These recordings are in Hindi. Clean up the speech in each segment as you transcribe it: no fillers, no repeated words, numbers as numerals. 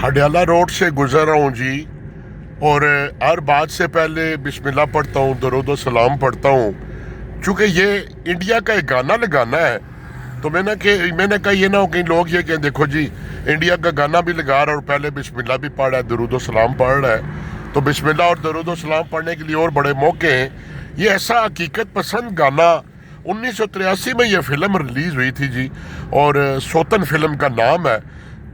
हडियाला रोड से गुजर रहा हूँ जी। और हर बात से पहले बिस्मिल्लाह पढ़ता हूँ, दरूद सलाम पढ़ता हूँ। चूँकि ये इंडिया का एक गाना लगाना है, तो मैंने कहा ये ना हो कहीं लोग ये कहें देखो जी इंडिया का गाना भी लगा रहा है और पहले बिस्मिल्लाह भी पढ़ रहा है, दरूद सलाम पढ़ रहा है। तो बिस्मिल्लाह और दरूद सलाम पढ़ने के लिए और बड़े मौके हैं। ये ऐसा हकीकत पसंद गाना 1983 में ये फ़िल्म रिलीज़ हुई थी जी, और सोतन फिल्म का नाम है।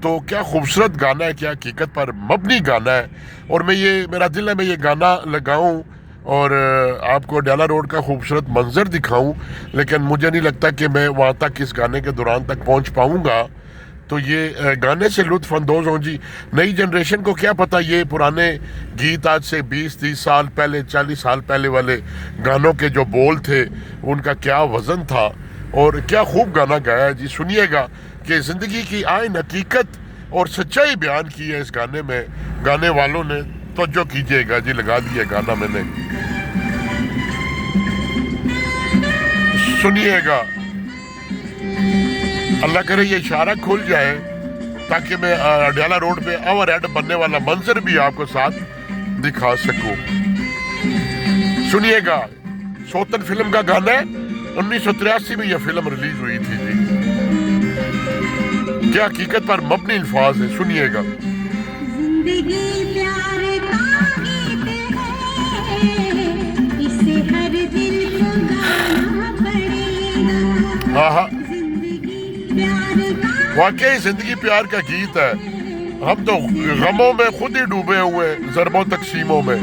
तो क्या खूबसूरत गाना है, क्या हकीकत पर मबनी गाना है। और मेरा दिल है मैं ये गाना लगाऊं और आपको हडियाला रोड का खूबसूरत मंजर दिखाऊं, लेकिन मुझे नहीं लगता कि मैं वहाँ तक इस गाने के दौरान तक पहुँच पाऊँगा। तो ये गाने से लुत्फ़ अंदोज़ हों जी। नई जनरेशन को क्या पता ये पुराने गीत आज से 20-30 साल पहले, 40 साल पहले वाले गानों के जो बोल थे उनका क्या वज़न था, और क्या खूब गाना गाया है जी। सुनिएगा कि ज़िंदगी की आइन हकीकत और सच्चाई बयान की है इस गाने में, गाने वालों ने। तो जो कीजिएगा जी, लगा दिया गाना मैंने, सुनिएगा। अल्लाह करे ये इशारा खुल जाए ताकि मैं हडियाला रोड पे ओवर हेड बनने वाला मंजर भी आपको साथ दिखा सकूं। सुनिएगा, सोतन फिल्म का गाना है, 1983 में यह फिल्म रिलीज हुई थी जी। क्या हकीकत पर मबनी अल्फाज है, सुनिएगा। जिंदगी प्यार का गीत है, इसे हर दिल को गाना पड़ेगा। हाँ, जिंदगी प्यार का, वाकई जिंदगी प्यार का गीत है। हम तो गमों में खुद ही डूबे हुए हैं, ज़रबों तकसीमों में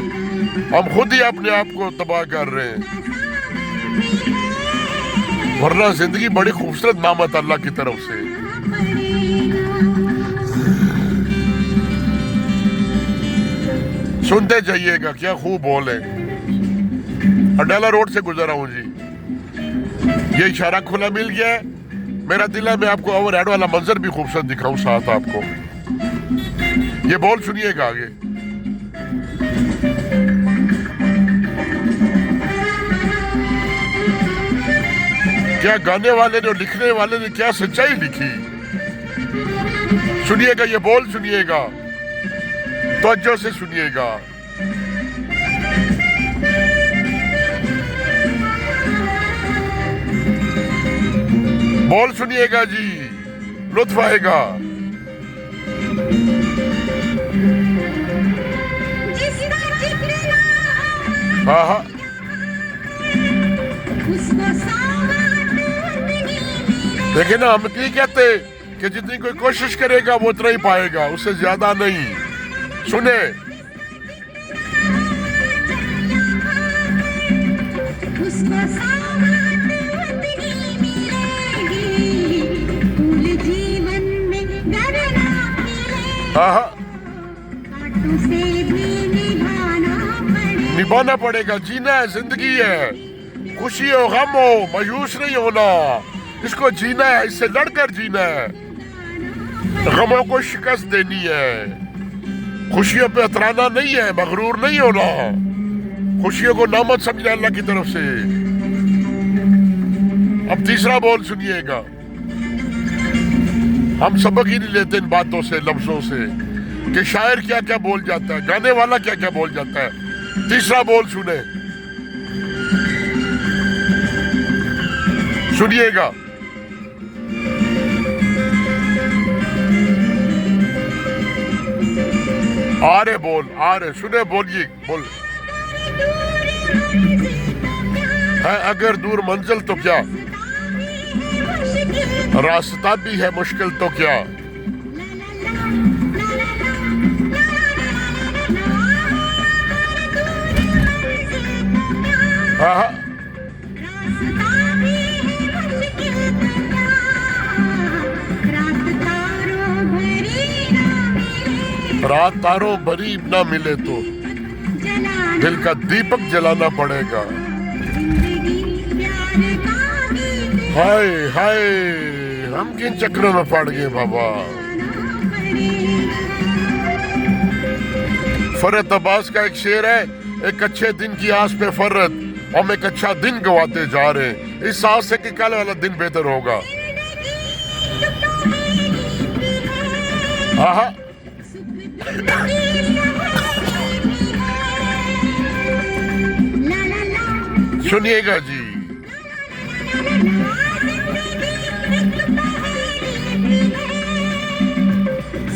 हम खुद ही अपने आप को तबाह कर रहे हैं, वरना जिंदगी बड़ी खूबसूरत नामत अल्लाह की तरफ से। सुनते जाइएगा, क्या खूब बोल है। हडियाला रोड से गुजरा हूँ जी, ये इशारा खुला मिल गया है। मेरा दिल है मैं आपको ओवर हेड वाला मंजर भी खूबसूरत दिखाऊं साथ आपको। ये बोल सुनिएगा आगे। क्या गाने वाले ने और लिखने वाले ने क्या सच्चाई लिखी, सुनिएगा। ये बोल सुनिएगा, तवज्जो से सुनिएगा। बोल सुनिएगा जी, लुत्फ आएगा। जिसका जिक्र ना हो, हाँ हाँ, उसको सावत नहीं मिले। देखिए ना, हम नहीं कहते कि जितनी कोई कोशिश करेगा वो उतना ही पाएगा, उससे ज्यादा नहीं। सुने, उसको सावत नहीं मिलेगी, फूल जीवन में डरना मिलेगा। हाँ हाँ, कांटों से भी निभाना पड़ेगा। जीना है, जिंदगी है, खुशी हो गम हो, मायूस नहीं होना, इसको जीना है, इससे लड़कर जीना है। गमों को शिकस्त देनी है, खुशियों पे अतराना नहीं है, मगरूर नहीं होना, खुशियों को नामत समझना अल्लाह की तरफ से। अब तीसरा बोल सुनिएगा। हम सबक ही नहीं लेते इन बातों से, लफ्जों से, कि शायर क्या क्या बोल जाता है, गाने वाला क्या क्या बोल जाता है। तीसरा बोल सुनिएगा। आ रहे सुने, बोलिए बोल। है अगर दूर मंजिल तो क्या, रास्ता भी है मुश्किल तो क्या। हाँ, रात तारों भरी ना मिले तो दिल का दीपक जलाना पड़ेगा। हाय हाय, हम किन चक्रों में पड़ गए बाबा। फरहत अब्बास का एक शेर है, एक अच्छे दिन की आस पे फरहत, हम एक अच्छा दिन गवाते जा रहे हैं, इस आस से कि कल वाला दिन बेहतर होगा। हाँ, सुख दुख की सहेली भी है। ला ला ला सुनिएगा जी।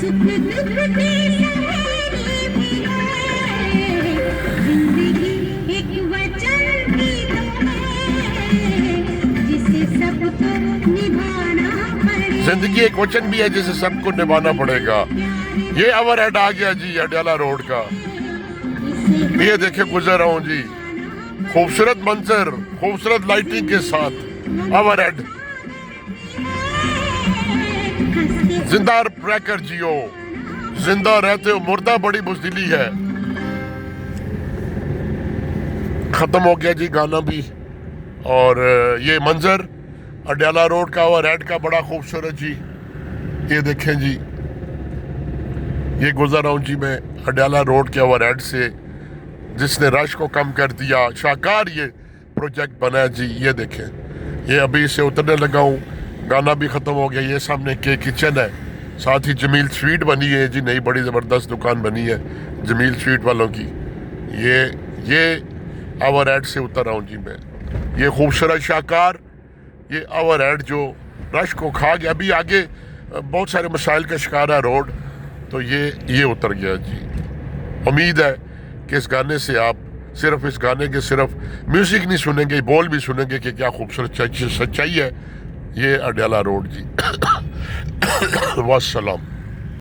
सुख दुख की सहेली भी है। जिंदगी एक वचन भी तो है, जिसे सबको निभाना पड़ेगा। जिंदगी एक वचन भी है जिसे सबको निभाना पड़ेगा। ये अवर हेड आ गया जी अडयाला रोड का। ये देखे गुजर रहा हूँ जी, खूबसूरत मंजर, खूबसूरत लाइटिंग के साथ अवर हेड। जिंदा रहकर जियो, जिंदा रहते हो, मुर्दा बड़ी बुजदिली है। खत्म हो गया जी गाना भी। और ये मंजर अडयाला रोड का और हेड का बड़ा खूबसूरत जी। ये देखें जी, ये गुजर रहा हूँ जी मैं अडयाला रोड के ओवर हेड से, जिसने रश को कम कर दिया। शाकार ये प्रोजेक्ट बना है जी। ये देखें, ये अभी से उतरने लगा हूँ, गाना भी ख़त्म हो गया। ये सामने के किचन है, साथ ही जमील स्वीट बनी है जी, नई बड़ी ज़बरदस्त दुकान बनी है जमील स्वीट वालों की। ये ओवर हेड से उतर रहा हूँ जी मैं। ये खूबसूरत शाकार, ये ओवर हेड जो रश को खा गया। अभी आगे बहुत सारे मसाइल का शिकार है रोड, तो ये उतर गया जी। उम्मीद है कि इस गाने से आप सिर्फ इस गाने के सिर्फ म्यूज़िक नहीं सुनेंगे, बोल भी सुनेंगे कि क्या खूबसूरत सच्चाई है। ये अडयाला रोड जी। वस्सलाम।